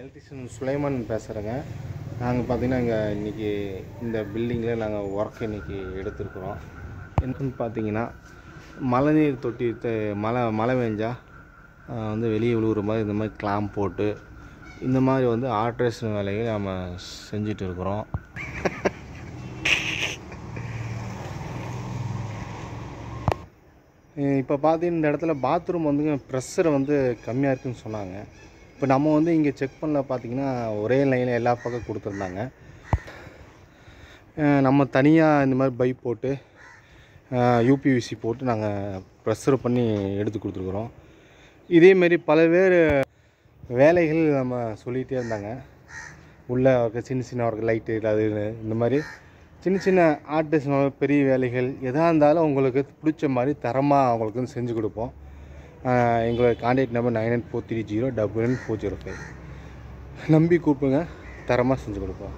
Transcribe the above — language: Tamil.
எலக்ட்ரிஷியன் சுலைமான் பேசுகிறேங்க. நாங்கள் பார்த்தீங்கன்னா இன்றைக்கி இந்த பில்டிங்கில் நாங்கள் ஒர்க் இன்றைக்கி எடுத்துருக்குறோம். என்னன்னு பார்த்தீங்கன்னா மழைநீர் தொட்டி மழை பெஞ்சா வந்து வெளியே விழுகுற மாதிரி இந்த மாதிரி கிளாம்ப் போட்டு இந்த மாதிரி வந்து ஆல்ட்ரேஷன் வேலைகள் நம்ம செஞ்சுட்டு இருக்கிறோம். இப்போ பார்த்தீங்கன்னா இந்த இடத்துல பாத்ரூம் வந்துங்க ப்ரெஷர் வந்து கம்மியாக இருக்குதுன்னு சொன்னாங்க. இப்போ நம்ம வந்து இங்கே செக் பண்ணல பார்த்தீங்கன்னா ஒரே லைனில் எல்லா பக்கம் கொடுத்துருந்தாங்க. நம்ம தனியாக இந்த மாதிரி பைப் போட்டு யூபிவிசி போட்டு நாங்கள் ப்ரெஷர் பண்ணி எடுத்து கொடுத்துருக்குறோம். இதேமாரி பலவேறு வேலைகள் நம்ம சொல்லிகிட்டே இருந்தாங்க. உள்ளே சின்ன சின்ன ஒர்க் லைட்டு அது இந்த மாதிரி சின்ன சின்ன ஆர்டிஸ்ட் பெரிய வேலைகள் எதாக இருந்தாலும் உங்களுக்கு பிடிச்ச மாதிரி தரமாக அவங்களுக்கு வந்து செஞ்சு கொடுப்போம். எங்களோட கான்டாக்ட் நம்பர் 9843099405. நம்பி கூப்பிடுங்க, தரமாக செஞ்சு கொடுப்போம்.